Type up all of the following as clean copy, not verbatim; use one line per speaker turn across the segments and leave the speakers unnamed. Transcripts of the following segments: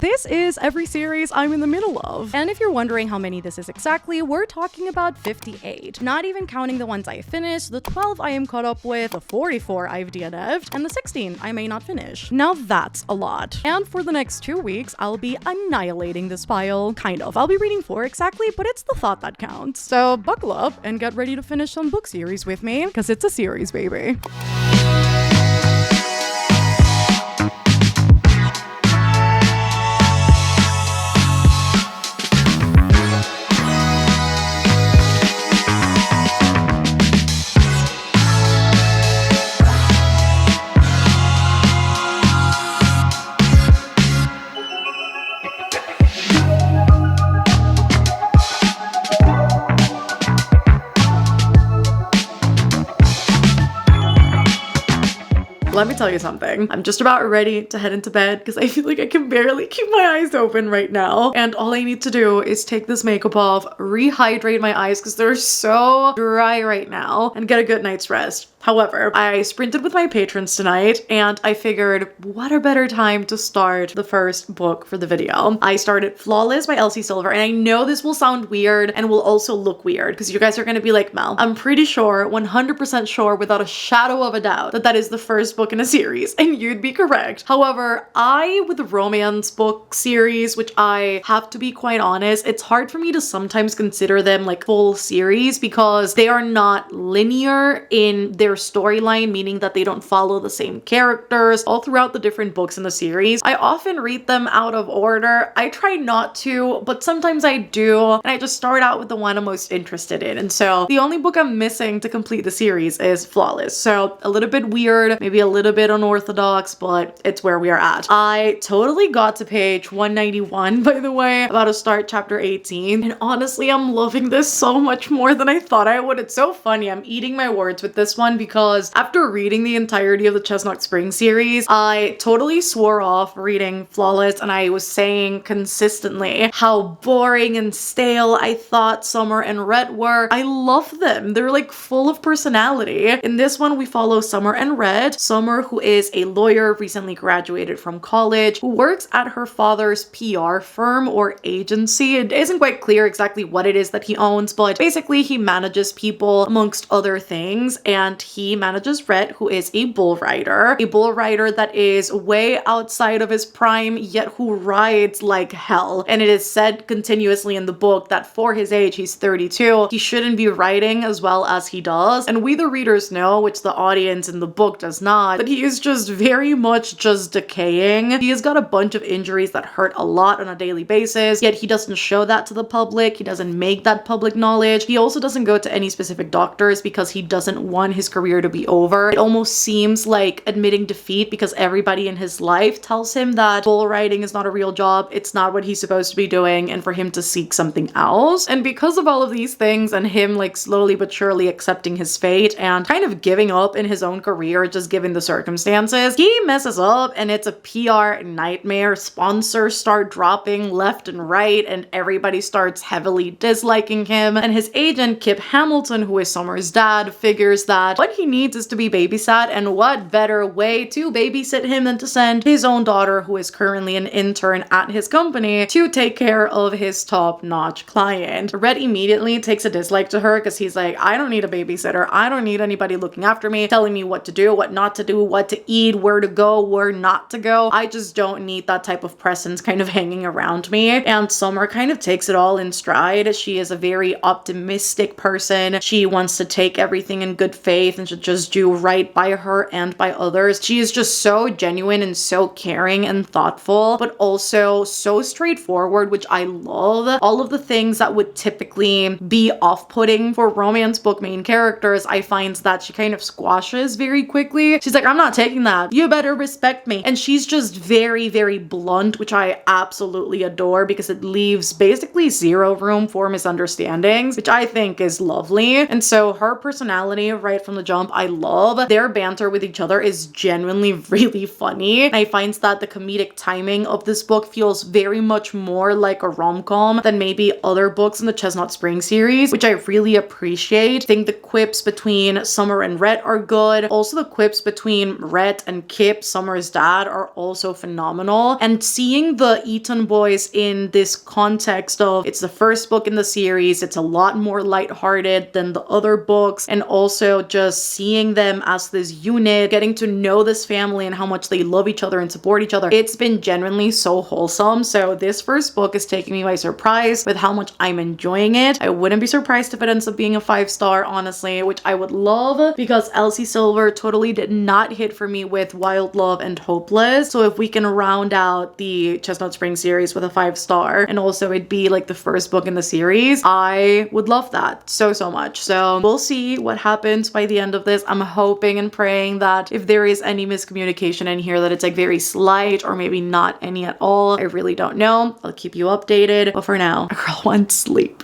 this is every series I'm in the middle of. And if you're wondering how many this is exactly, we're talking about 58. Not even counting the ones I finished, the 12 I am caught up with, the 44 I've DNF'd, and the 16 I may not finish. Now that's a lot. And for the next 2 weeks, I'll be annihilating this pile. Kind of. I'll be reading 4 exactly, but it's the thought that counts. So buckle up and get ready to finish some book series with me, because it's a series, baby. Let me tell you something. I'm just about ready to head into bed because I feel like I can barely keep my eyes open right now. And all I need to do is take this makeup off, rehydrate my eyes because they're so dry right now, and get a good night's rest. However, I sprinted with my patrons tonight and I figured what a better time to start the first book for the video. I started Flawless by Elsie Silver, and I know this will sound weird and will also look weird because you guys are going to be like, Mel, I'm pretty sure, 100% sure, without a shadow of a doubt, that that is the first book in a series, and you'd be correct. However, with the romance book series, which I have to be quite honest, it's hard for me to sometimes consider them like full series because they are not linear in their storyline, meaning that they don't follow the same characters all throughout the different books in the series. I often read them out of order. I try not to, but sometimes I do, and I just start out with the one I'm most interested in. And so the only book I'm missing to complete the series is Flawless. So a little bit weird, maybe a little bit unorthodox, but it's where we are at. I totally got to page 191, by the way, about to start chapter 18, and honestly, I'm loving this so much more than I thought I would. It's so funny. I'm eating my words with this one because after reading the entirety of the Chestnut Spring series, I totally swore off reading Flawless, and I was saying consistently how boring and stale I thought Summer and Red were. I love them. They're like full of personality. In this one, we follow Summer and Red. Summer, who is a lawyer, recently graduated from college, who works at her father's PR firm or agency. It isn't quite clear exactly what it is that he owns, but basically he manages people amongst other things, and he manages Red, who is a bull rider that is way outside of his prime, yet who rides like hell. And it is said continuously in the book that for his age, he's 32, he shouldn't be riding as well as he does. And we the readers know, which the audience in the book does not, but he is just very much just decaying. He has got a bunch of injuries that hurt a lot on a daily basis, yet he doesn't show that to the public. He doesn't make that public knowledge. He also doesn't go to any specific doctors because he doesn't want his career to be over. It almost seems like admitting defeat because everybody in his life tells him that bull riding is not a real job, it's not what he's supposed to be doing, and for him to seek something else. And because of all of these things and him like slowly but surely accepting his fate and kind of giving up in his own career just given the circumstances, he messes up and it's a PR nightmare. Sponsors start dropping left and right and everybody starts heavily disliking him, and his agent Kip Hamilton, who is Summer's dad, figures that what he needs is to be babysat, and what better way to babysit him than to send his own daughter, who is currently an intern at his company, to take care of his top-notch client. Red immediately takes a dislike to her because he's like, I don't need a babysitter. I don't need anybody looking after me, telling me what to do, what not to do, what to eat, where to go, where not to go. I just don't need that type of presence kind of hanging around me. And Summer kind of takes it all in stride. She is a very optimistic person. She wants to take everything in good faith and to just do right by her and by others. She is just so genuine and so caring and thoughtful, but also so straightforward, which I love. All of the things that would typically be off-putting for romance book main characters, I find that she kind of squashes very quickly. She's like, I'm not taking that. You better respect me. And she's just very, very blunt, which I absolutely adore because it leaves basically zero room for misunderstandings, which I think is lovely. And so her personality right from the the jump. I love their banter with each other is genuinely really funny. I find that the comedic timing of this book feels very much more like a rom-com than maybe other books in the Chestnut Spring series, which I really appreciate. I think the quips between Summer and Rhett are good. Also, the quips between Rhett and Kip, Summer's dad, are also phenomenal. And seeing the Eton boys in this context of it's the first book in the series, it's a lot more lighthearted than the other books, and also just seeing them as this unit, getting to know this family and how much they love each other and support each other. It's been genuinely so wholesome. So this first book is taking me by surprise with how much I'm enjoying it. I wouldn't be surprised if it ends up being a 5-star, honestly, which I would love, because Elsie Silver totally did not hit for me with Wild Love and Hopeless. So if we can round out the Chestnut Spring series with a 5-star and also it be like the first book in the series, I would love that so much. So we'll see what happens by the end of this. I'm hoping and praying that if there is any miscommunication in here, that it's like very slight or maybe not any at all. I really don't know. I'll keep you updated. But for now, a girl wants sleep.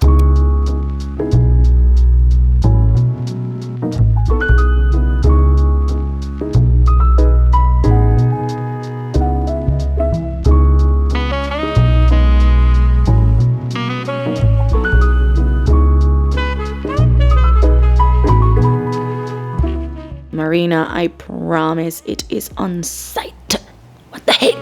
Marina, I promise it is on site. What the heck?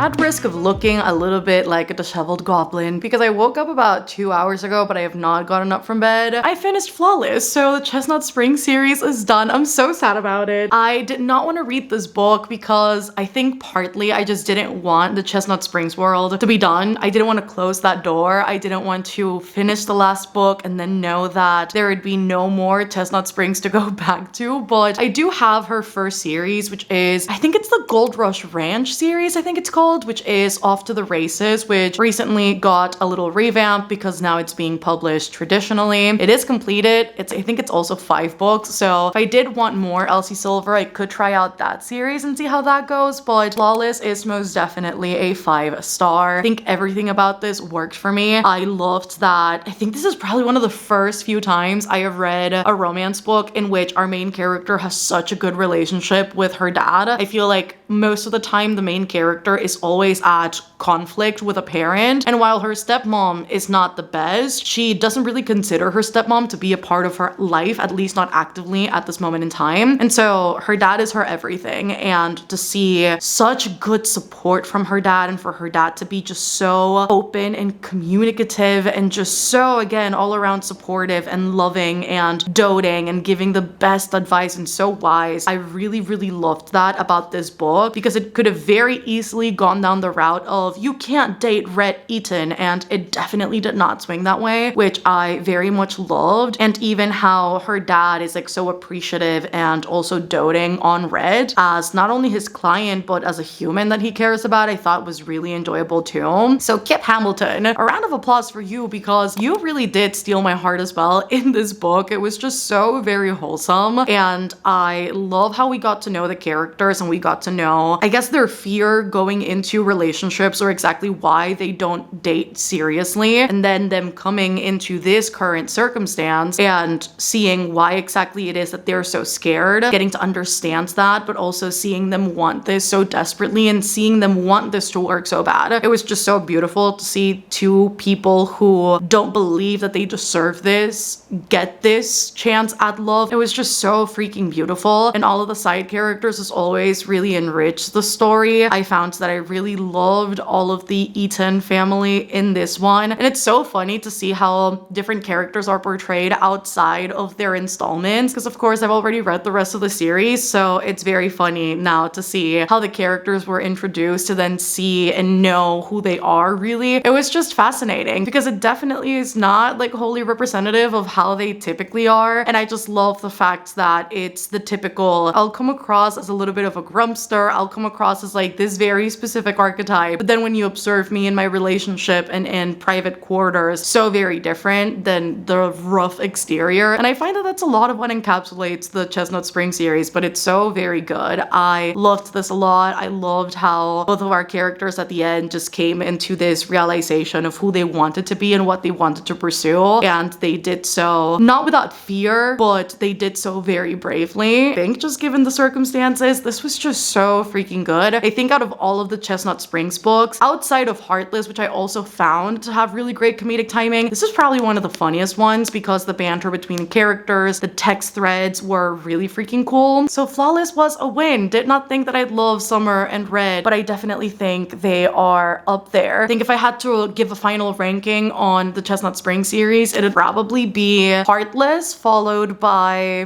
At risk of looking a little bit like a disheveled goblin, because I woke up about 2 hours ago, but I have not gotten up from bed, I finished Flawless, so the Chestnut Spring series is done. I'm so sad about it. I did not want to read this book because I think partly I just didn't want the Chestnut Springs world to be done. I didn't want to close that door. I didn't want to finish the last book and then know that there would be no more Chestnut Springs to go back to, but I do have her first series, which is, I think it's the Gold Rush Ranch series, I think it's called, which is Off to the Races, which recently got a little revamp because now it's being published traditionally. It is completed. I think it's also 5 books. So if I did want more Elsie Silver, I could try out that series and see how that goes. But Flawless is most definitely a 5-star. I think everything about this worked for me. I loved that. I think this is probably one of the first few times I have read a romance book in which our main character has such a good relationship with her dad. I feel like most of the time the main character is always at conflict with a parent, and while her stepmom is not the best, she doesn't really consider her stepmom to be a part of her life, at least not actively at this moment in time. And so her dad is her everything, and to see such good support from her dad, and for her dad to be just so open and communicative and just so, again, all around supportive and loving and doting and giving the best advice and so wise. I really loved that about this book, because it could have very easily gone down the route of you can't date Rhett Eton, and it definitely did not swing that way, which I very much loved. And even how her dad is like so appreciative and also doting on Rhett as not only his client but as a human that he cares about, I thought was really enjoyable too. So Kip Hamilton, a round of applause for you, because you really did steal my heart as well in this book. It was just so very wholesome, and I love how we got to know the characters and we got to know, I guess, their fear going into relationships, or exactly why they don't date seriously, and then them coming into this current circumstance and seeing why exactly it is that they're so scared, getting to understand that, but also seeing them want this so desperately and seeing them want this to work so bad. It was just so beautiful to see two people who don't believe that they deserve this get this chance at love. It was just so freaking beautiful, and all of the side characters as always really enriched the story. I found that I really loved all of the Eton family in this one, and it's so funny to see how different characters are portrayed outside of their installments, because of course I've already read the rest of the series, so it's very funny now to see how the characters were introduced, to then see and know who they are really. It was just fascinating, because it definitely is not like wholly representative of how they typically are, and I just love the fact that it's the typical, I'll come across as a little bit of a grumpster, I'll come across as like this very specific archetype. But then when you observe me in my relationship and in private quarters, so very different than the rough exterior. And I find that that's a lot of what encapsulates the Chestnut Spring series, but it's so very good. I loved this a lot. I loved how both of our characters at the end just came into this realization of who they wanted to be and what they wanted to pursue. And they did so not without fear, but they did so very bravely. I think just given the circumstances, this was just so freaking good. I think out of all of the Chestnut Springs books, outside of Heartless, which I also found to have really great comedic timing, this is probably one of the funniest ones because the banter between characters, the text threads were really freaking cool. So Flawless was a win. Did not think that I'd love Summer and Red, but I definitely think they are up there. I think if I had to give a final ranking on the Chestnut Spring series, it'd probably be Heartless, followed by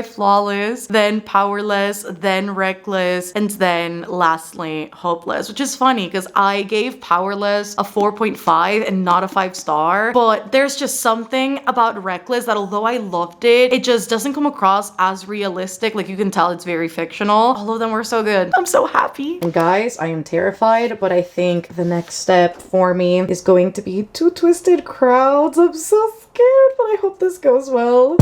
Flawless, then Powerless, then Reckless, and then lastly Hopeless, which is funny because I gave Powerless a 4.5 and not a 5-star, but there's just something about Reckless that although I loved it, it just doesn't come across as realistic. Like, you can tell it's very fictional. All of them were so good. I'm so happy. And guys, I am terrified, but I think the next step for me is going to be Two Twisted Crowds. I'm so scared, but I hope this goes well.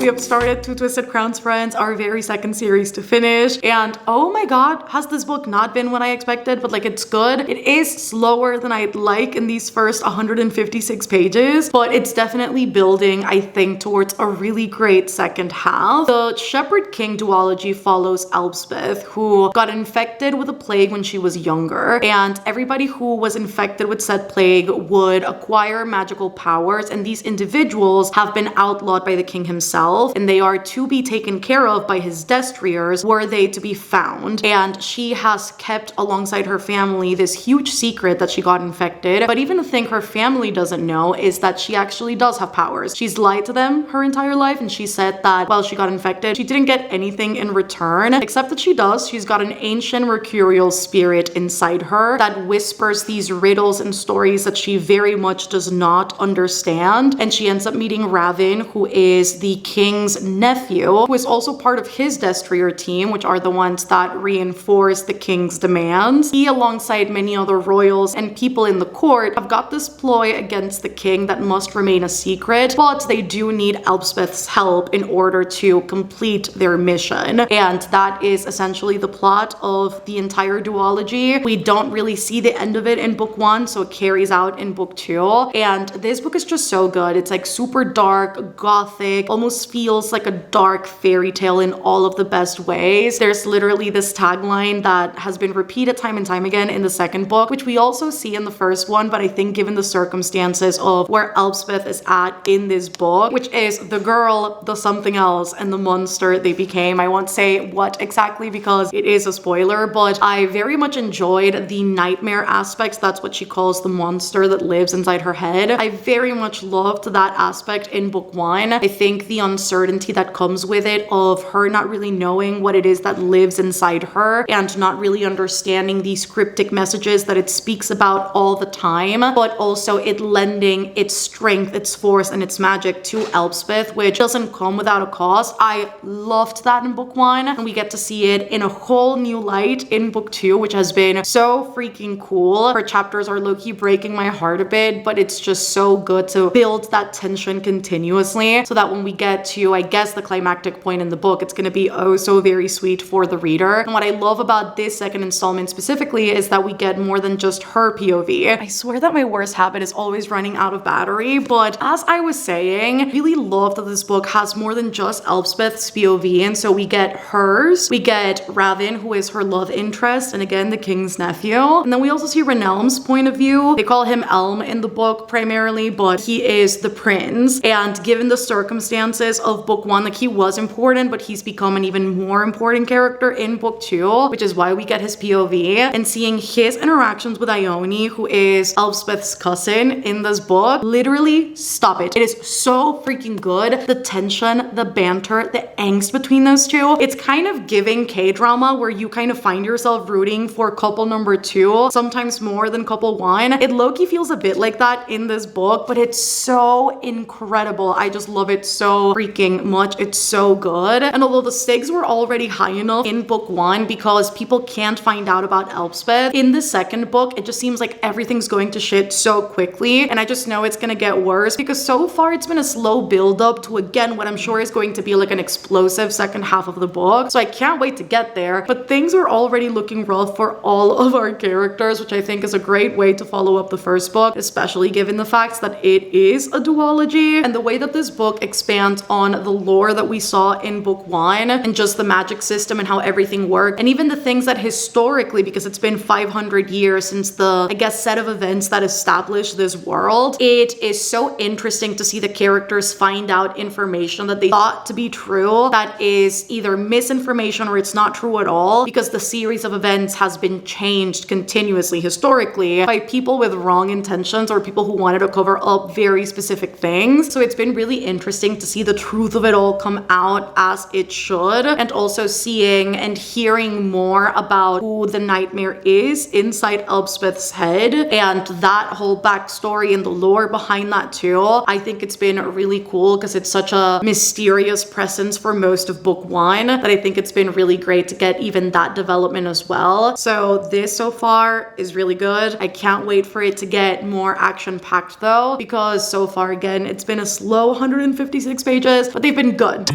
We have started Two Twisted Crowns, friends, our very second series to finish. And oh my god, has this book not been what I expected? But like, it's good. It is slower than I'd like in these first 156 pages, but it's definitely building, I think, towards a really great second half. The Shepherd King duology follows Elspeth, who got infected with a plague when she was younger. And everybody who was infected with said plague would acquire magical powers, and these individuals have been outlawed by the king himself, and they are to be taken care of by his destriers were they to be found. And she has kept alongside her family this huge secret that she got infected, but even the thing her family doesn't know is that she actually does have powers. She's lied to them her entire life, and she said that while she got infected, she didn't get anything in return, except that she does. She's got an ancient mercurial spirit inside her that whispers these riddles and stories that she very much does not understand. And she ends up meeting Ravin, who is the king's nephew, who is also part of his destrier team, which are the ones that reinforce the king's demands. He, alongside many other royals and people in the court, have got this ploy against the king that must remain a secret, but they do need Elspeth's help in order to complete their mission. And that is essentially the plot of the entire duology. We don't really see the end of it in book 1, so it carries out in book 2. And this book is just so good. It's like super dark, gothic, almost feels like a dark fairy tale in all of the best ways. There's literally this tagline that has been repeated time and time again in the second book, which we also see in the first one, but I think given the circumstances of where Elspeth is at in this book, which is the girl, the something else, and the monster they became. I won't say what exactly because it is a spoiler, but I very much enjoyed the nightmare aspects. That's what she calls the monster that lives inside her head. I very much loved that aspect in book 1. I think the uncertainty that comes with it of her not really knowing what it is that lives inside her and not really understanding these cryptic messages that it speaks about all the time, but also it lending its strength, its force, and its magic to Elspeth, which doesn't come without a cost. I loved that in book 1, and we get to see it in a whole new light in book 2, which has been so freaking cool. Her chapters are low-key breaking my heart a bit, but it's just so good to build that tension continuously so that when we get get to, I guess, the climactic point in the book, it's going to be oh so very sweet for the reader. And what I love about this second installment specifically is that we get more than just her POV. I swear that my worst habit is always running out of battery, but as I was saying, I really love that this book has more than just Elspeth's POV, and so we get hers, we get Ravin, who is her love interest, and again, the king's nephew, and then we also see Renelm's point of view. They call him Elm in the book primarily, but he is the prince, and given the circumstances of book 1, like he was important, but he's become an even more important character in book 2, which is why we get his POV, and seeing his interactions with Ione, who is Elspeth's cousin in this book, literally stop it. It is so freaking good. The tension, the banter, the angst between those two. It's kind of giving K-drama where you kind of find yourself rooting for couple number 2, sometimes more than couple 1. It low-key feels a bit like that in this book, but it's so incredible. I just love it so freaking much. It's so good. And although the stakes were already high enough in book 1 because people can't find out about Elspeth, in the second book, it just seems like everything's going to shit so quickly, and I just know it's gonna get worse because so far it's been a slow build up to, again, what I'm sure is going to be like an explosive second half of the book. So I can't wait to get there, but things are already looking rough for all of our characters, which I think is a great way to follow up the first book, especially given the fact that it is a duology, and the way that this book expands on the lore that we saw in book 1 and just the magic system and how everything worked, and even the things that historically, because it's been 500 years since the, I guess, set of events that established this world, it is so interesting to see the characters find out information that they thought to be true that is either misinformation or it's not true at all, because the series of events has been changed continuously historically by people with wrong intentions or people who wanted to cover up very specific things. So it's been really interesting to see the truth of it all come out as it should, and also seeing and hearing more about who the nightmare is inside Elspeth's head and that whole backstory and the lore behind that too. I think it's been really cool because it's such a mysterious presence for most of book 1 that I think it's been really great to get even that development as well. So this so far is really good. I can't wait for it to get more action-packed though, because so far, again, it's been a slow 156 pages, but they've been good.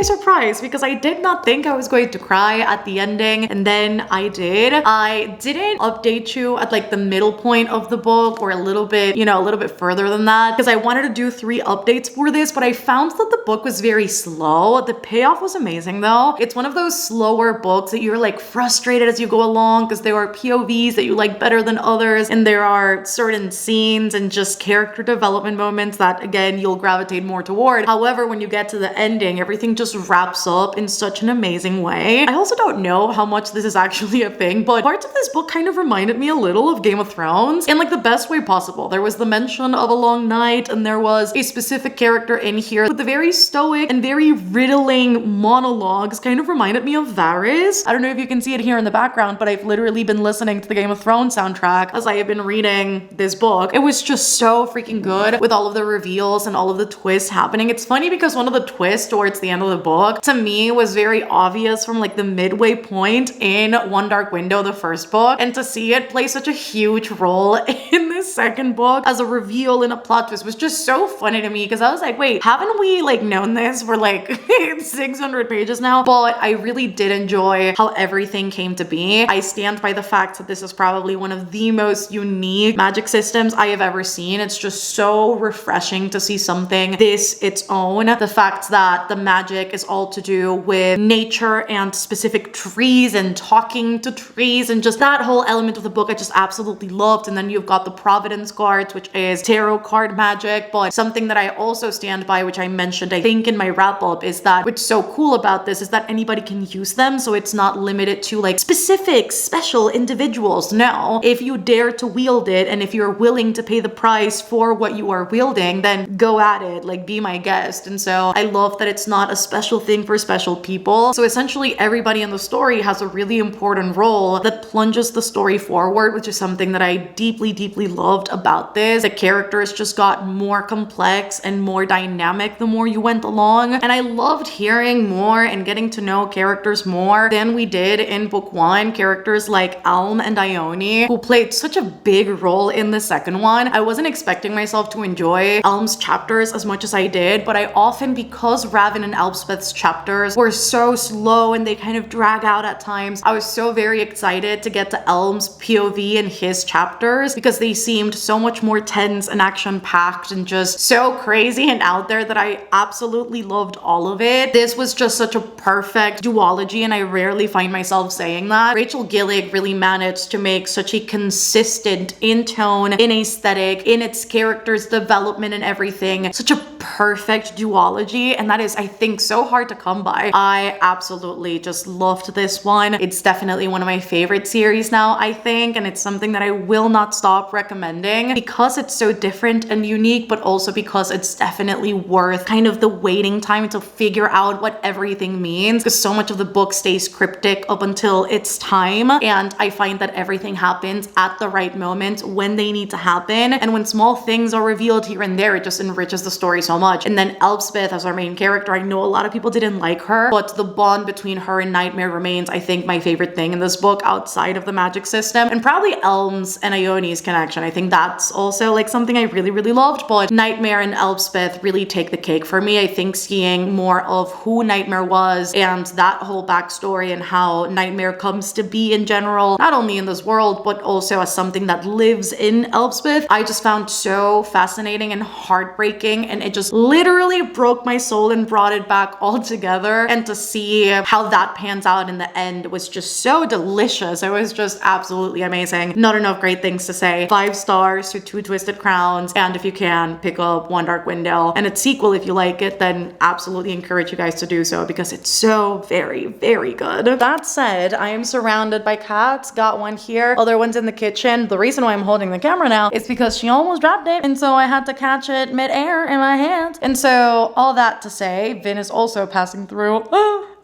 Surprise, because I did not think I was going to cry at the ending, and then I did. I didn't update you at like the middle point of the book or a little bit, you know, a little bit further than that, because I wanted to do 3 updates for this, but I found that the book was very slow. The payoff was amazing though. It's one of those slower books that you're like frustrated as you go along because there are POVs that you like better than others, and there are certain scenes and just character development moments that, again, you'll gravitate more toward. However, when you get to the ending, everything just wraps up in such an amazing way. I also don't know how much this is actually a thing, but parts of this book kind of reminded me a little of Game of Thrones in like the best way possible. There was the mention of a long night, and there was a specific character in here with the very stoic and very riddling monologues. Kind of reminded me of Varys. I don't know if you can see it here in the background, but I've literally been listening to the Game of Thrones soundtrack as I have been reading this book. It was just so freaking good with all of the reveals and all of the twists happening. It's funny because one of the twists towards the end of of the book, to me was very obvious from like the midway point in One Dark Window, the first book, and to see it play such a huge role in this second book as a reveal and a plot twist was just so funny to me, because I was like, wait, haven't we like known this for like 600 pages now? But I really did enjoy how everything came to be. I stand by the fact that this is probably one of the most unique magic systems I have ever seen. It's just so refreshing to see something this its own. The fact that the magic is all to do with nature and specific trees and talking to trees, and just that whole element of the book I just absolutely loved. And then you've got the Providence cards, which is tarot card magic. But something that I also stand by, which I mentioned I think in my wrap up, is that what's so cool about this is that anybody can use them. So it's not limited to like specific special individuals. No, if you dare to wield it and if you're willing to pay the price for what you are wielding, then go at it, like be my guest. And so I love that it's not a special thing for special people. So essentially everybody in the story has a really important role that plunges the story forward, which is something that I deeply loved about this. The characters just got more complex and more dynamic the more you went along, and I loved hearing more and getting to know characters more than we did in book one. Characters like Elm and Ione, who played such a big role in the second one. I wasn't expecting myself to enjoy Elm's chapters as much as I did, but I often, because Raven and Elspeth's chapters were so slow and they kind of drag out at times, I was so very excited to get to Elm's POV and his chapters, because they seemed so much more tense and action-packed and just so crazy and out there that I absolutely loved all of it. This was just such a perfect duology, and I rarely find myself saying that. Rachel Gillig really managed to make such a consistent in tone, in aesthetic, in its characters development and everything, such a perfect duology, and that is, I think, so hard to come by. I absolutely just loved this one. It's definitely one of my favorite series now, I think, and it's something that I will not stop recommending because it's so different and unique, but also because it's definitely worth kind of the waiting time to figure out what everything means, because so much of the book stays cryptic up until its time, and I find that everything happens at the right moment when they need to happen, and when small things are revealed here and there, it just enriches the story so much. And then Elspeth as our main character, I know a lot of people didn't like her, but the bond between her and Nightmare remains, I think, my favorite thing in this book outside of the magic system, and probably Elm's and Ione's connection. I think that's also like something I really loved, but Nightmare and Elspeth really take the cake for me. I think seeing more of who Nightmare was and that whole backstory and how Nightmare comes to be in general, not only in this world, but also as something that lives in Elspeth, I just found so fascinating and heartbreaking, and it just literally broke my soul and brought it back all together. And to see how that pans out in the end was just so delicious. It was just absolutely amazing. Not enough great things to say. 5 stars to Two Twisted Crowns, and if you can, pick up One Dark Window and its sequel if you like it, then absolutely encourage you guys to do so, because it's so very good. That said, I am surrounded by cats. Got one here, other one's in the kitchen. The reason why I'm holding the camera now is because she almost dropped it, and so I had to catch it mid-air in my hand. And so all that to say, Vin is also passing through.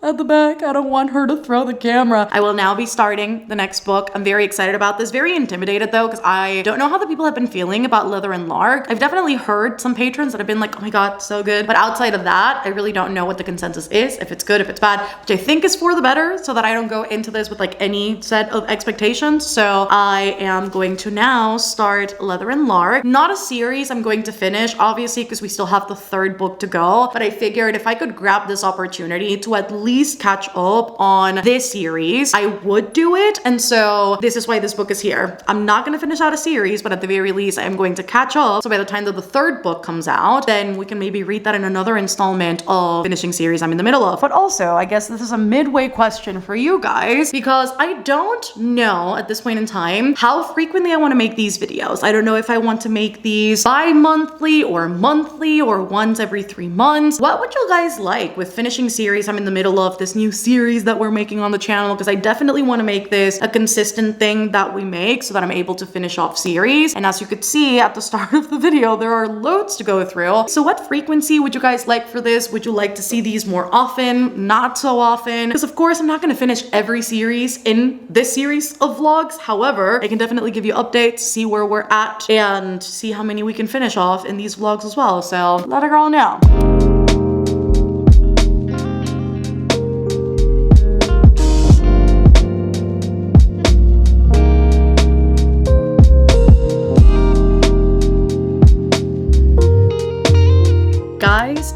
At the back. I don't want her to throw the camera. I will now be starting the next book. I'm very excited about this. Very intimidated though, because I don't know how the people have been feeling about Leather and Lark. I've definitely heard some patrons that have been like, oh my god, so good. But outside of that, I really don't know what the consensus is, if it's good, if it's bad, which I think is for the better, so that I don't go into this with like any set of expectations. So I am going to now start Leather and Lark. Not a series I'm going to finish, obviously, because we still have the 3rd book to go. But I figured if I could grab this opportunity to at least catch up on this series, I would do it. And so this is why this book is here. I'm not going to finish out a series, but at the very least, I'm going to catch up. So by the time that the 3rd book comes out, then we can maybe read that in another installment of finishing series I'm in the middle of. But also, I guess this is a midway question for you guys, because I don't know at this point in time how frequently I want to make these videos. I don't know if I want to make these bi-monthly or monthly or once every 3 months. What would you guys like with finishing series I'm in the middle of, this new series that we're making on the channel? Because I definitely want to make this a consistent thing that we make so that I'm able to finish off series. And as you could see at the start of the video, there are loads to go through. So what frequency would you guys like for this? Would you like to see these more often? Not so often? Because of course I'm not going to finish every series in this series of vlogs. However, I can definitely give you updates, see where we're at, and see how many we can finish off in these vlogs as well. So let a girl know.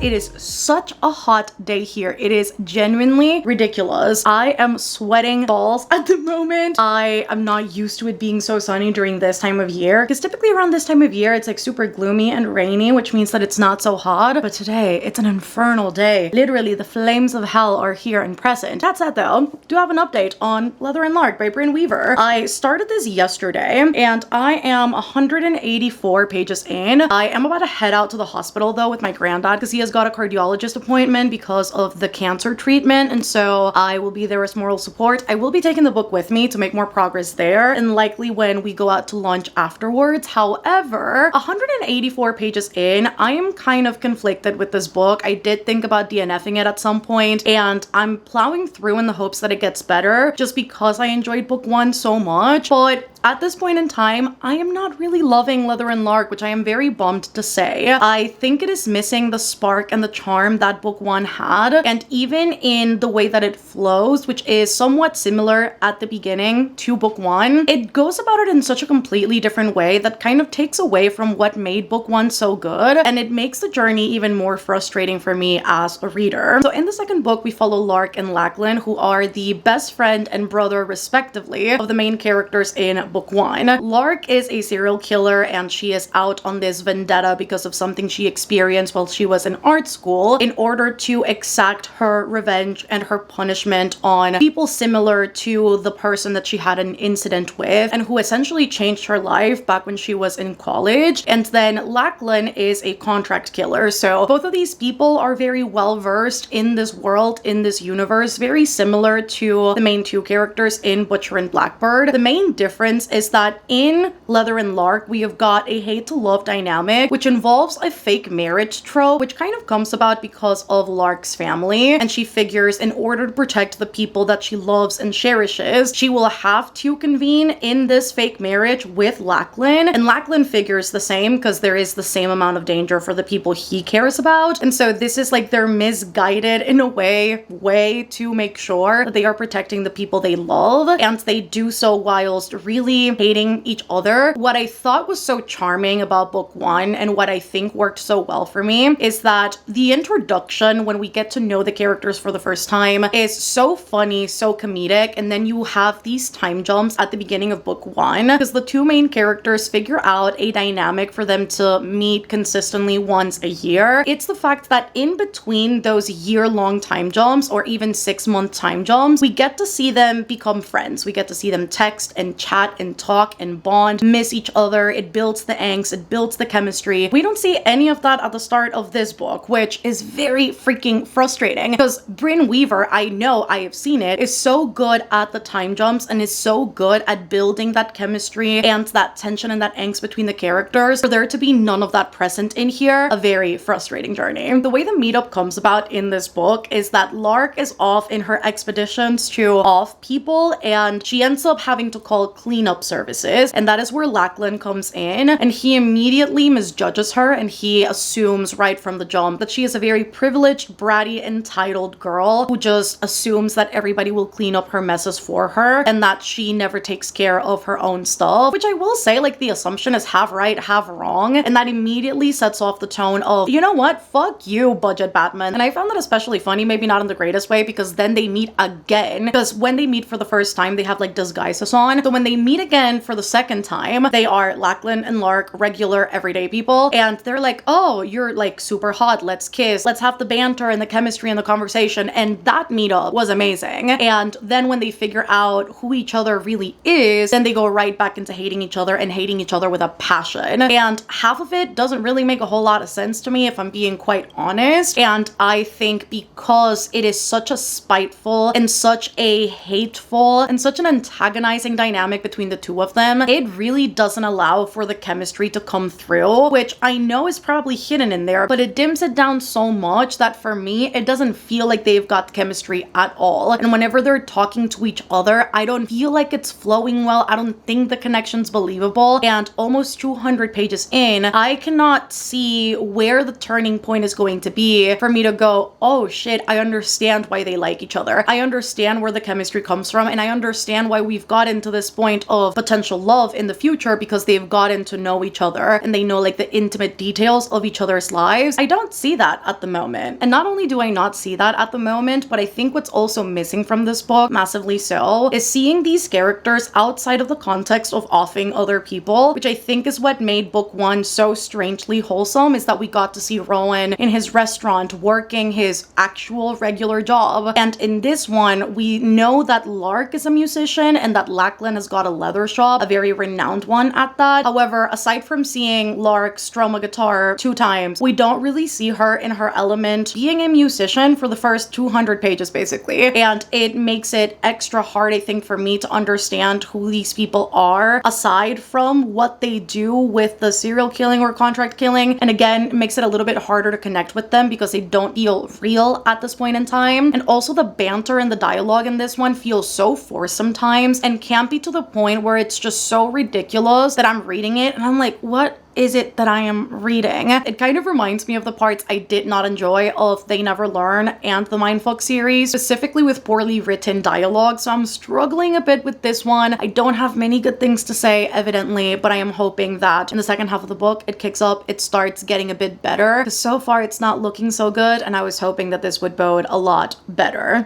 it is such a hot day here. It is genuinely ridiculous. I am sweating balls at the moment. I am not used to it being so sunny during this time of year, because typically around this time of year it's like super gloomy and rainy, which means that it's not so hot. But today it's an infernal day. Literally the flames of hell are here and present. That said though, do have an update on Leather and Lark by Bryn Weaver. I started this yesterday and I am 184 pages in. I am about to head out to the hospital though with my granddad because he has got a cardiologist appointment because of the cancer treatment, and so I will be there as moral support. I will be taking the book with me to make more progress there, and likely when we go out to lunch afterwards. However, 184 pages in, I am kind of conflicted with this book. I did think about DNFing it at some point, and I'm plowing through in the hopes that it gets better just because I enjoyed book one so much. But at this point in time, I am not really loving Leather and Lark, which I am very bummed to say. I think it is missing the spark and the charm that book one had, and even in the way that it flows, which is somewhat similar at the beginning to book one, it goes about it in such a completely different way that kind of takes away from what made book one so good, and it makes the journey even more frustrating for me as a reader. So in the second book, we follow Lark and Lachlan, who are the best friend and brother respectively of the main characters in book one. Lark is a serial killer and she is out on this vendetta because of something she experienced while she was in art school in order to exact her revenge and her punishment on people similar to the person that she had an incident with and who essentially changed her life back when she was in college. And then Lachlan is a contract killer. So both of these people are very well versed in this world, in this universe, very similar to the main two characters in Butcher and Blackbird. The main difference is that in Leather and Lark, we have got a hate to love dynamic, which involves a fake marriage trope, which kind of comes about because of Lark's family. And she figures in order to protect the people that she loves and cherishes, she will have to convene in this fake marriage with Lachlan. And Lachlan figures the same because there is the same amount of danger for the people he cares about. And so this is like their misguided, in a way to make sure that they are protecting the people they love. And they do so whilst really hating each other. What I thought was so charming about book one and what I think worked so well for me is that the introduction, when we get to know the characters for the first time, is so funny, so comedic, and then you have these time jumps at the beginning of book one because the two main characters figure out a dynamic for them to meet consistently once a year. It's the fact that in between those year-long time jumps or even 6-month time jumps, we get to see them become friends. We get to see them text and chat and talk and bond, miss each other. It builds the angst, it builds the chemistry. We don't see any of that at the start of this book, which is very freaking frustrating because Bryn Weaver, I know, I have seen it, is so good at the time jumps and is so good at building that chemistry and that tension and that angst between the characters. For there to be none of that present in here, a very frustrating journey. The way the meetup comes about in this book is that Lark is off in her expeditions to off people and she ends up having to call cleanup services, and that is where Lachlan comes in, and he immediately misjudges her and he assumes right from the jump that she is a very privileged, bratty, entitled girl who just assumes that everybody will clean up her messes for her and that she never takes care of her own stuff, which I will say, like, the assumption is half right, half wrong, and that immediately sets off the tone of, you know what, fuck you, budget Batman. And I found that especially funny, maybe not in the greatest way, because then they meet again, because when they meet for the first time, they have like disguises on. So when they meet again for the second time, they are Lachlan and Lark, regular everyday people, and they're like, oh, you're like super hot, let's kiss, let's have the banter and the chemistry and the conversation, and that meetup was amazing. And then when they figure out who each other really is, then they go right back into hating each other and hating each other with a passion. And half of it doesn't really make a whole lot of sense to me, if I'm being quite honest. And I think because it is such a spiteful and such a hateful and such an antagonizing dynamic between the two of them, it really doesn't allow for the chemistry to come through, which I know is probably hidden in there, but it dims it down so much that for me, it doesn't feel like they've got chemistry at all. And whenever they're talking to each other, I don't feel like it's flowing well. I don't think the connection's believable. And almost 200 pages in, I cannot see where the turning point is going to be for me to go, oh shit, I understand why they like each other. I understand where the chemistry comes from, and I understand why we've gotten to this point of potential love in the future, because they've gotten to know each other and they know like the intimate details of each other's lives. I don't not see that at the moment. And not only do I not see that at the moment, but I think what's also missing from this book, massively so, is seeing these characters outside of the context of offing other people, which I think is what made book 1 so strangely wholesome, is that we got to see Rowan in his restaurant working his actual regular job. And in this one, we know that Lark is a musician and that Lachlan has got a leather shop, a very renowned one at that. However, aside from seeing Lark strum a guitar 2 times, we don't really see her in her element being a musician for the first 200 pages basically. And it makes it extra hard, I think, for me to understand who these people are aside from what they do with the serial killing or contract killing. And again, it makes it a little bit harder to connect with them because they don't feel real at this point in time. And also the banter and the dialogue in this one feels so forced sometimes and campy to the point where it's just so ridiculous that I'm reading it and I'm like, what is it that I am reading? It kind of reminds me of the parts I did not enjoy of They Never Learn and the Mindfuck series, specifically with poorly written dialogue, so I'm struggling a bit with this one. I don't have many good things to say, evidently, but I am hoping that in the second half of the book, it kicks up, it starts getting a bit better, because so far it's not looking so good, and I was hoping that this would bode a lot better.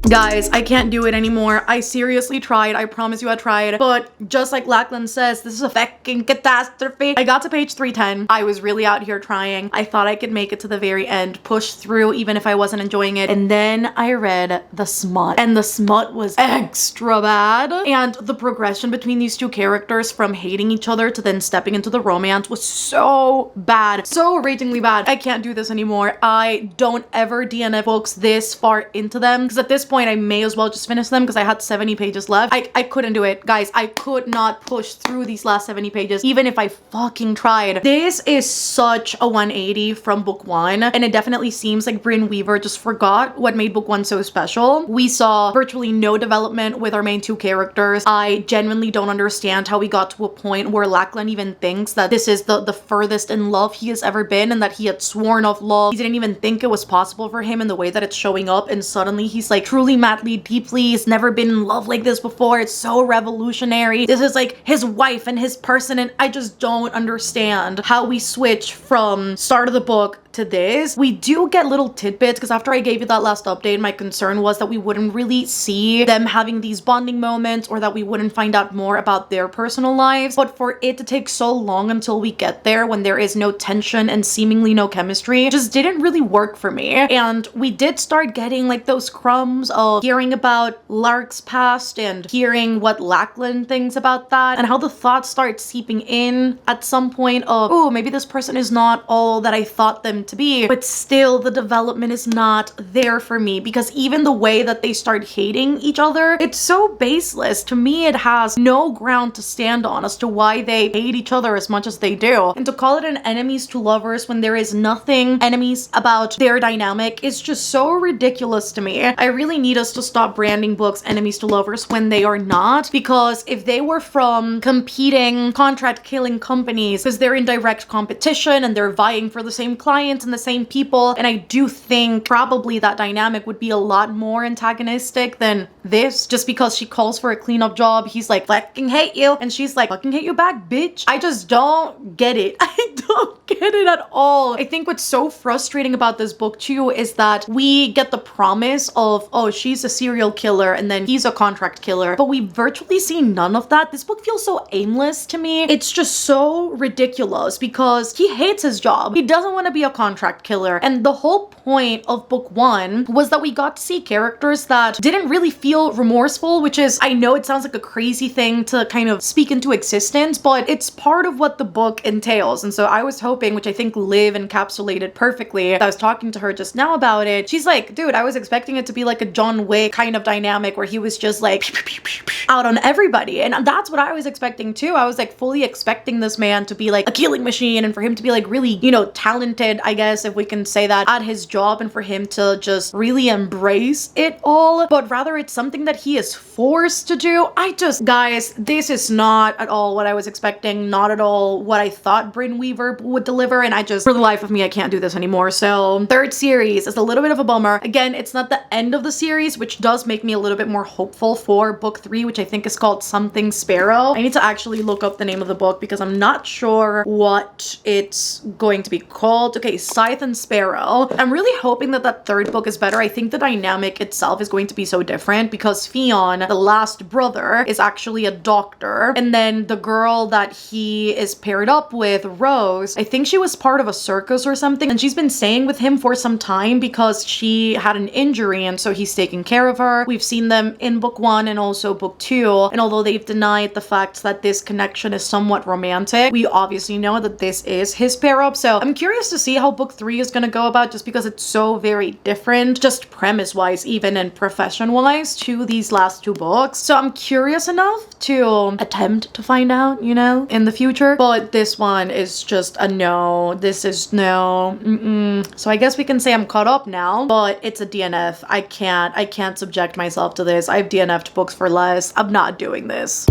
Guys, I can't do it anymore. I seriously tried. I promise you I tried. But just like Lachlan says, this is a fucking catastrophe. I got to page 310. I was really out here trying. I thought I could make it to the very end, push through even if I wasn't enjoying it. And then I read the smut. And the smut was extra bad. And the progression between these two characters from hating each other to then stepping into the romance was so bad. So ragingly bad. I can't do this anymore. I don't ever DNF books this far into them. Because at this point, I may as well just finish them because I had 70 pages left. I couldn't do it. Guys, I could not push through these last 70 pages even if I fucking tried. This is such a 180 from book 1, and it definitely seems like Brynn Weaver just forgot what made book 1 so special. We saw virtually no development with our main 2 characters. I genuinely don't understand how we got to a point where Lachlan even thinks that this is the furthest in love he has ever been and that he had sworn off love. He didn't even think it was possible for him in the way that it's showing up, and suddenly he's like truly madly, deeply, he's never been in love like this before. It's so revolutionary. This is like his wife and his person, and I just don't understand how we switch from start of the book to this. We do get little tidbits because after I gave you that last update, my concern was that we wouldn't really see them having these bonding moments or that we wouldn't find out more about their personal lives. But for it to take so long until we get there when there is no tension and seemingly no chemistry just didn't really work for me. And we did start getting like those crumbs of hearing about Lark's past and hearing what Lachlan thinks about that and how the thoughts start seeping in at some point of, oh, maybe this person is not all that I thought them to be, but still the development is not there for me because even the way that they start hating each other, it's so baseless. To me, it has no ground to stand on as to why they hate each other as much as they do. And to call it an enemies to lovers when there is nothing enemies about their dynamic is just so ridiculous to me. I really need us to stop branding books enemies to lovers when they are not, because if they were from competing contract killing companies because they're in direct competition and they're vying for the same clients and the same people, and I do think probably that dynamic would be a lot more antagonistic than this. Just because she calls for a cleanup job, he's like, fucking hate you, and she's like, fucking hate you back, bitch. I just don't get it. I don't get it at all. I think what's so frustrating about this book too is that we get the promise of, oh, she's a serial killer and then he's a contract killer, but we virtually see none of that. This book feels so aimless to me. It's just so ridiculous because he hates his job. He doesn't want to be a contract killer. And the whole point of book 1 was that we got to see characters that didn't really feel remorseful, which is, I know it sounds like a crazy thing to kind of speak into existence, but it's part of what the book entails. And so I was hoping, which I think Liv encapsulated perfectly, I was talking to her just now about it. She's like, dude, I was expecting it to be like a John Wick kind of dynamic where he was just like out on everybody. And that's what I was expecting too. I was like fully expecting this man to be like a killing machine and for him to be like really, you know, talented, I guess, if we can say that, at his job, and for him to just really embrace it all. But rather it's something that he is forced to do. Guys, this is not at all what I was expecting, not at all what I thought Bryn Weaver would deliver, and for the life of me, I can't do this anymore. So third series is a little bit of a bummer. Again, it's not the end of the series, which does make me a little bit more hopeful for book 3, which I think is called Something Sparrow. I need to actually look up the name of the book because I'm not sure what it's going to be called. Okay, Scythe and Sparrow. I'm really hoping that that third book is better. I think the dynamic itself is going to be so different because Fionn, the last brother, is actually a doctor, and then the girl that he is paired up with, Rose, I think she was part of a circus or something, and she's been staying with him for some time because she had an injury, and so he's taking care of her. We've seen them in book 1 and also book 2, and although they've denied the fact that this connection is somewhat romantic, we obviously know that this is his pair up. So I'm curious to see how book 3 is gonna go about, just because it's so very different, just premise wise even, and profession wise, to these last 2 books. So I'm curious enough to attempt to find out, you know, in the future. But this one is just a no. This is no. So I guess we can say I'm caught up now, but it's a DNF. I can't subject myself to this. I've DNF'd books for less. I'm not doing this.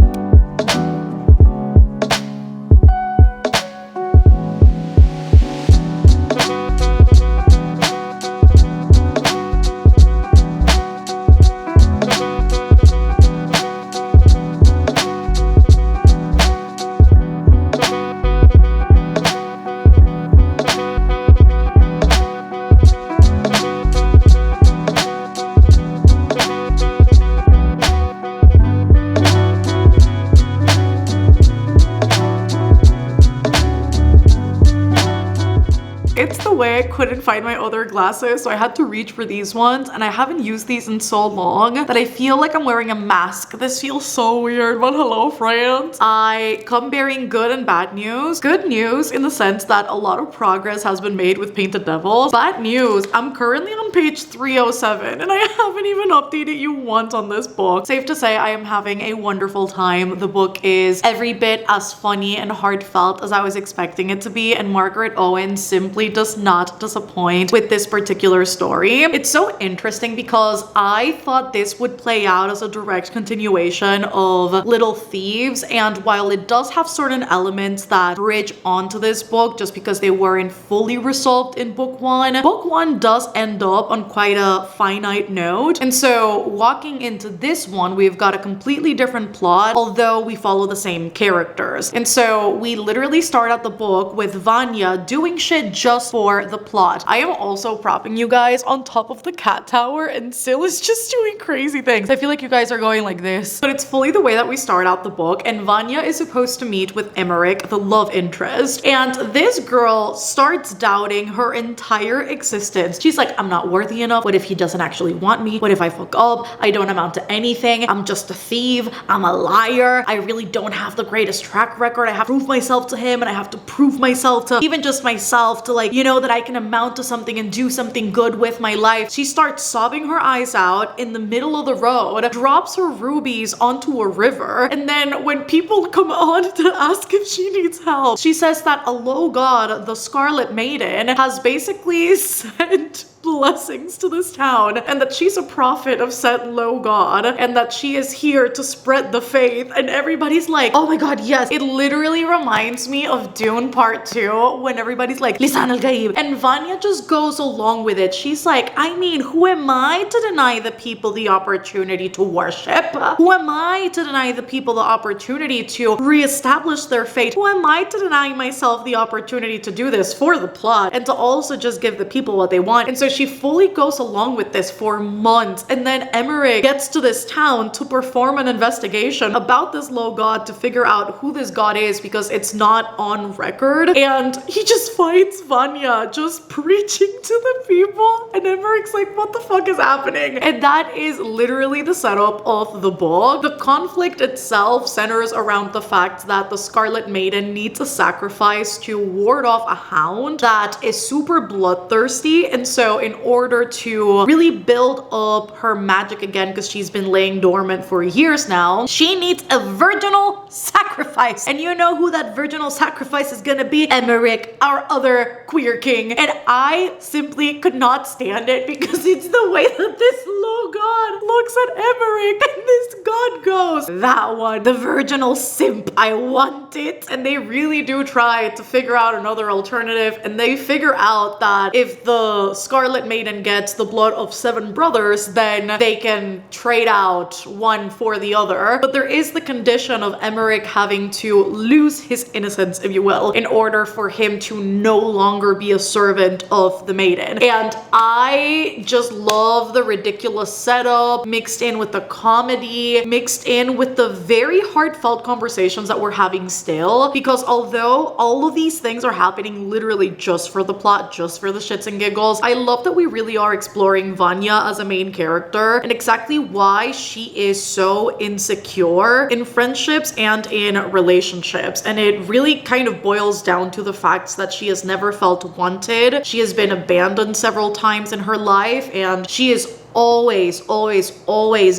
I couldn't find my other glasses, so I had to reach for these ones, and I haven't used these in so long that I feel like I'm wearing a mask. This feels so weird, but hello friends. I come bearing good and bad news. Good news in the sense that a lot of progress has been made with Painted Devils. Bad news, I'm currently on page 307 and I haven't even updated you once on this book. Safe to say I am having a wonderful time. The book is every bit as funny and heartfelt as I was expecting it to be, and Margaret Owen simply does not disappoint with this particular story. It's so interesting because I thought this would play out as a direct continuation of Little Thieves, and while it does have certain elements that bridge onto this book just because they weren't fully resolved in book 1, book 1 does end up on quite a finite note. And so walking into this one, we've got a completely different plot, although we follow the same characters. And so we literally start out the book with Vanya doing shit just for the plot. I am also propping you guys on top of the cat tower, and Syl is just doing crazy things. I feel like you guys are going like this, but it's fully the way that we start out the book. And Vanya is supposed to meet with Emmerich, the love interest, and this girl starts doubting her entire existence. She's like, I'm not worthy enough. What if he doesn't actually want me? What if I fuck up? I don't amount to anything. I'm just a thief. I'm a liar. I really don't have the greatest track record. I have to prove myself to him, and I have to prove myself to even just myself to, like, you know, that I can amount to something and do something good with my life. She starts sobbing her eyes out in the middle of the road, drops her rubies onto a river, and then when people come on to ask if she needs help, she says that a low god, the Scarlet Maiden, has basically sent blessings to this town, and that she's a prophet of said low god, and that she is here to spread the faith. And everybody's like, oh my god, yes. It literally reminds me of Dune Part 2 when everybody's like, Lisan al-Gaib, and Vanya just goes along with it. She's like, I mean, who am I to deny the people the opportunity to worship? Who am I to deny the people the opportunity to reestablish their faith? Who am I to deny myself the opportunity to do this for the plot and to also just give the people what they want? And so because she fully goes along with this for months. And then Emmerich gets to this town to perform an investigation about this low god to figure out who this god is because it's not on record. And he just finds Vanya just preaching to the people. And Emmerich's like, what the fuck is happening? And that is literally the setup of the book. The conflict itself centers around the fact that the Scarlet Maiden needs a sacrifice to ward off a hound that is super bloodthirsty. And so in order to really build up her magic again, because she's been laying dormant for years now, she needs a virginal sacrifice. And you know who that virginal sacrifice is gonna be? Emmerich, our other queer king. And I simply could not stand it because it's the way that this low god looks at Emmerich, and this god goes, that one, the virginal simp, I want it. And they really do try to figure out another alternative, and they figure out that if the Scarlet Maiden gets the blood of 7 brothers, then they can trade out one for the other. But there is the condition of Emmerich having to lose his innocence, if you will, in order for him to no longer be a servant of the maiden. And I just love the ridiculous setup mixed in with the comedy, mixed in with the very heartfelt conversations that we're having still, because although all of these things are happening literally just for the plot, just for the shits and giggles, I love that we really are exploring Vanya as a main character and exactly why she is so insecure in friendships and in relationships. And it really kind of boils down to the fact that she has never felt wanted. She has been abandoned several times in her life, and she is always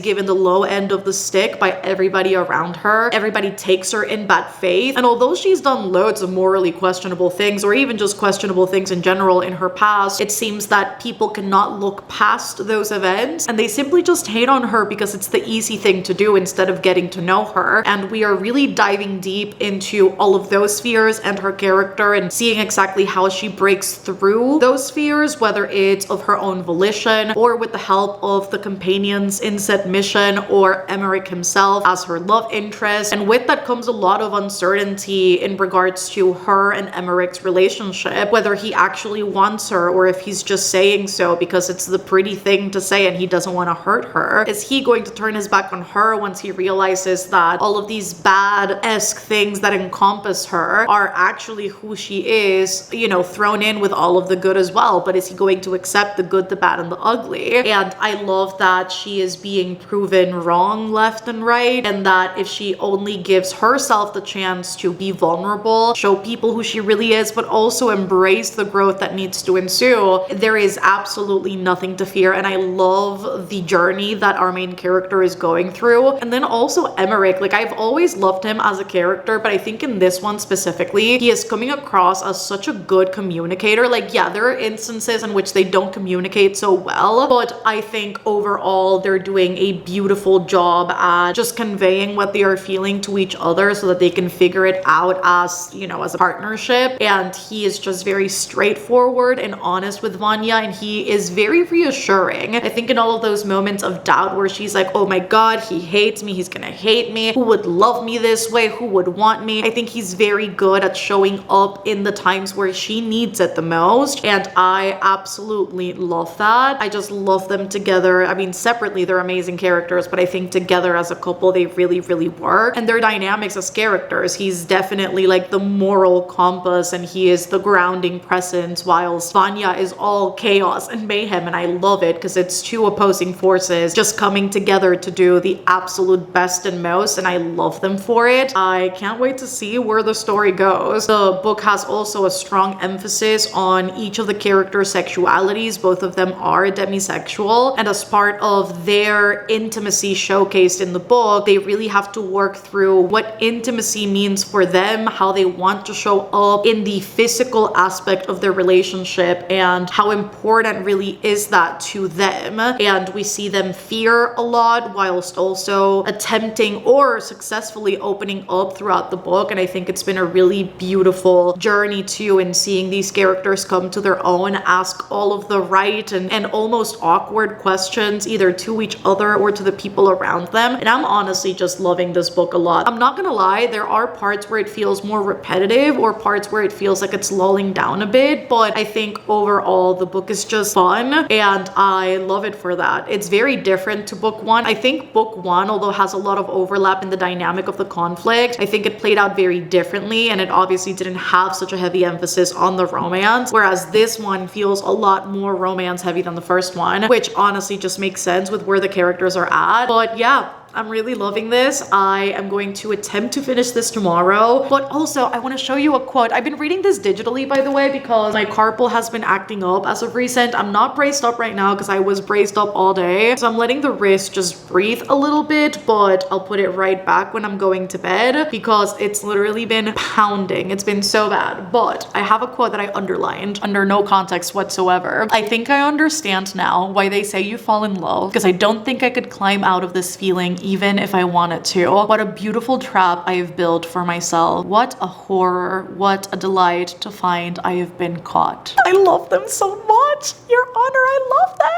given the low end of the stick by everybody around her. Everybody takes her in bad faith. And although she's done loads of morally questionable things, or even just questionable things in general in her past, it seems that people cannot look past those events, and they simply just hate on her because it's the easy thing to do instead of getting to know her. And we are really diving deep into all of those fears and her character and seeing exactly how she breaks through those fears, whether it's of her own volition or with the help of the companions in said mission or Emmerich himself as her love interest. And with that comes a lot of uncertainty in regards to her and Emmerich's relationship, whether he actually wants her or if he's just saying so because it's the pretty thing to say and he doesn't want to hurt her. Is he going to turn his back on her once he realizes that all of these bad-esque things that encompass her are actually who she is, you know, thrown in with all of the good as well? But is he going to accept the good, the bad, and the ugly? And I love that she is being proven wrong left and right, and that if she only gives herself the chance to be vulnerable, show people who she really is, but also embrace the growth that needs to ensue, there is absolutely nothing to fear. And I love the journey that our main character is going through. And then also Emmerich, like, I've always loved him as a character, but I think in this one specifically, he is coming across as such a good communicator. Like, yeah, there are instances in which they don't communicate so well, but I think overall they're doing a beautiful job at just conveying what they are feeling to each other so that they can figure it out as, you know, as a partnership. And he is just very straightforward and honest with Vanya, and he is very reassuring. I think in all of those moments of doubt where she's like, oh my god, he hates me, he's gonna hate me, who would love me this way, who would want me, I think he's very good at showing up in the times where she needs it the most, and I absolutely love that. I just love them together. I mean, separately they're amazing characters, but I think together as a couple they really work, and their dynamics as characters. He's definitely like the moral compass and he is the grounding presence, whilst Vanya is all chaos and mayhem, and I love it because it's two opposing forces just coming together to do the absolute best and most, and I love them for it. I can't wait to see where the story goes. The book has also a strong emphasis on each of the characters' sexualities. Both of them are demisexual, and as part of their intimacy showcased in the book, they really have to work through what intimacy means for them, how they want to show up in the physical aspect of their relationship, and how important really is that to them. And we see them fear a lot whilst also attempting or successfully opening up throughout the book. And I think it's been a really beautiful journey too, in seeing these characters come to their own, ask all of the right and almost awkward hard questions either to each other or to the people around them. And I'm honestly just loving this book a lot. I'm not gonna lie, there are parts where it feels more repetitive or parts where it feels like it's lulling down a bit, but I think overall the book is just fun and I love it for that. It's very different to book one. I think book one, although has a lot of overlap in the dynamic of the conflict, I think it played out very differently and it obviously didn't have such a heavy emphasis on the romance, whereas this one feels a lot more romance heavy than the first one, which honestly just makes sense with where the characters are at. But yeah, I'm really loving this. I am going to attempt to finish this tomorrow, but also I want to show you a quote. I've been reading this digitally, by the way, because my carpal has been acting up as of recent. I'm not braced up right now because I was braced up all day. So I'm letting the wrist just breathe a little bit, but I'll put it right back when I'm going to bed because it's literally been pounding. It's been so bad. But I have a quote that I underlined under no context whatsoever. I think I understand now why they say you fall in love, because I don't think I could climb out of this feeling even if I wanted to. What a beautiful trap I have built for myself. What a horror. What a delight to find I have been caught. I love them so much. Your Honor, I love them.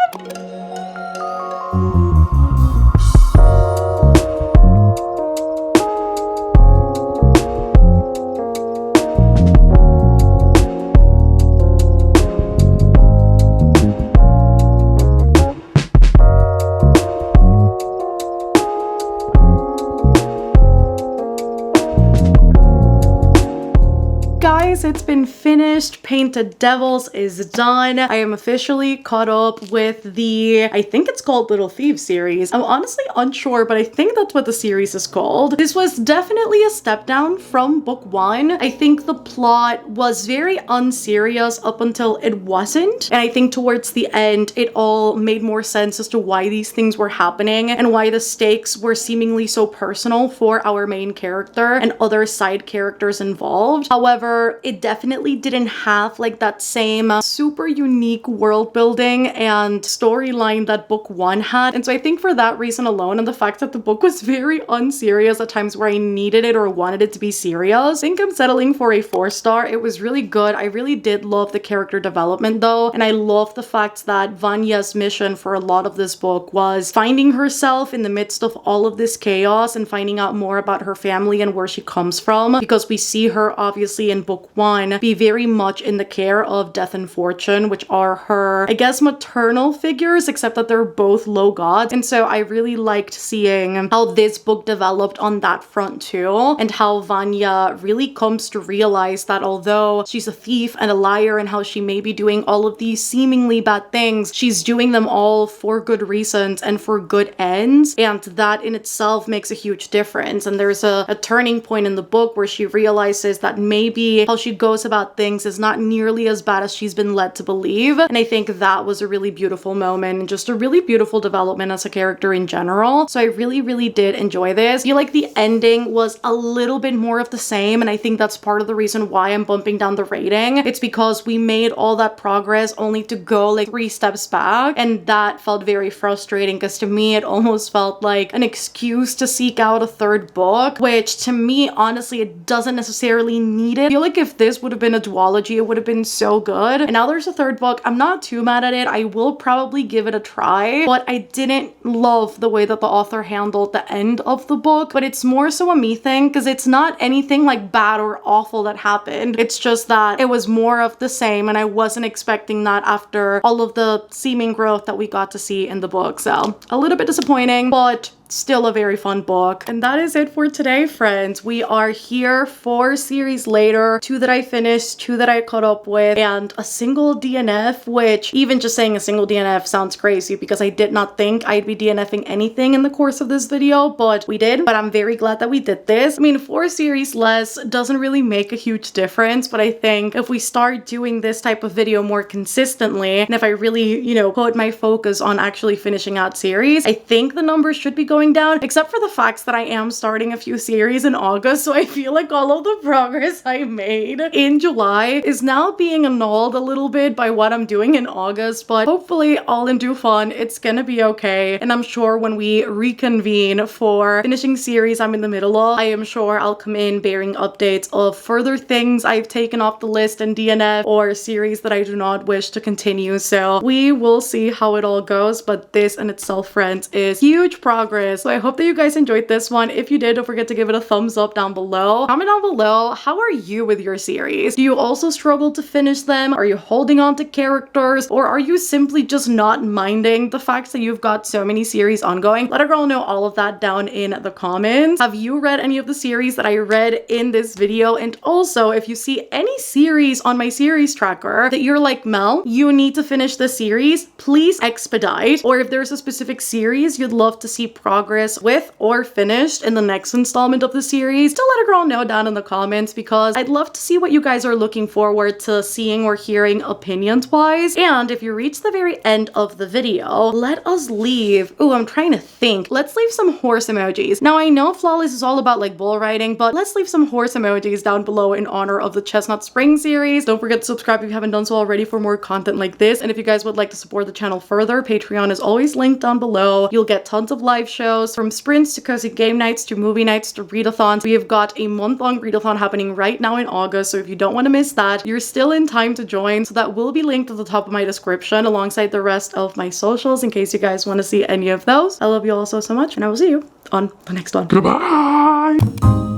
Guys, it's been finished. Painted Devils is done. I am officially caught up with the, I think it's called Little Thieves series. I'm honestly unsure, but I think that's what the series is called. This was definitely a step down from book one. I think the plot was very unserious up until it wasn't. And I think towards the end, it all made more sense as to why these things were happening and why the stakes were seemingly so personal for our main character and other side characters involved. However, it definitely didn't have like that same super unique world building and storyline that book one had. And so I think for that reason alone, and the fact that the book was very unserious at times where I needed it or wanted it to be serious, I think I'm settling for a 4-star. It was really good. I really did love the character development though. And I love the fact that Vanya's mission for a lot of this book was finding herself in the midst of all of this chaos and finding out more about her family and where she comes from, because we see her obviously in book one be very much in the care of Death and Fortune, which are her, I guess, maternal figures, except that they're both low gods. And so I really liked seeing how this book developed on that front too, and how Vanya really comes to realize that although she's a thief and a liar and how she may be doing all of these seemingly bad things, she's doing them all for good reasons and for good ends, and that in itself makes a huge difference. And there's a turning point in the book where she realizes that maybe how she goes about things is not nearly as bad as she's been led to believe. And I think that was a really beautiful moment and just a really beautiful development as a character in general. So I really, really did enjoy this. I feel like the ending was a little bit more of the same, and I think that's part of the reason why I'm bumping down the rating. It's because we made all that progress only to go like 3 steps back, and that felt very frustrating because to me it almost felt like an excuse to seek out a third book, which to me honestly it doesn't necessarily need it. I feel like if this would have been a duology, it would have been so good. And now there's a third book. I'm not too mad at it. I will probably give it a try, but I didn't love the way that the author handled the end of the book. But it's more so a me thing because it's not anything like bad or awful that happened. It's just that it was more of the same, and I wasn't expecting that after all of the seeming growth that we got to see in the book. So a little bit disappointing, but still a very fun book. And that is it for today, friends. We are here 4 series later, 2 that I finished, 2 that I caught up with, and a single DNF, which even just saying a single DNF sounds crazy because I did not think I'd be DNFing anything in the course of this video, but we did. But I'm very glad that we did this. I mean, 4 series less doesn't really make a huge difference, but I think if we start doing this type of video more consistently, and if I really, you know, put my focus on actually finishing out series, I think the numbers should be going going down, except for the facts that I am starting a few series in August, so I feel like all of the progress I made in July is now being annulled a little bit by what I'm doing in August, but hopefully all in due fun, it's gonna be okay. And I'm sure when we reconvene for finishing series I'm in the middle of, I am sure I'll come in bearing updates of further things I've taken off the list in DNF or series that I do not wish to continue. So we will see how it all goes, but this in itself, friends, is huge progress. So I hope that you guys enjoyed this one. If you did, don't forget to give it a thumbs up down below. Comment down below, how are you with your series? Do you also struggle to finish them? Are you holding on to characters? Or are you simply just not minding the fact that you've got so many series ongoing? Let a girl know all of that down in the comments. Have you read any of the series that I read in this video? And also, if you see any series on my series tracker that you're like, Mel, you need to finish this series, please expedite. Or if there's a specific series you'd love to see progress with or finished in the next installment of the series, to let a girl know down in the comments, because I'd love to see what you guys are looking forward to seeing or hearing opinions wise. And if you reach the very end of the video, let us leave, I'm trying to think, let's leave some horse emojis. Now I know Flawless is all about like bull riding, but let's leave some horse emojis down below in honor of the Chestnut Spring series. Don't forget to subscribe if you haven't done so already for more content like this. And if you guys would like to support the channel further, Patreon is always linked down below. You'll get tons of live shows, from sprints to cozy game nights to movie nights to readathons. We have got a month-long readathon happening right now in August, so if you don't want to miss that, you're still in time to join. So that will be linked at the top of my description alongside the rest of my socials in case you guys want to see any of those. I love you all so much, and I will see you on the next one.
Goodbye!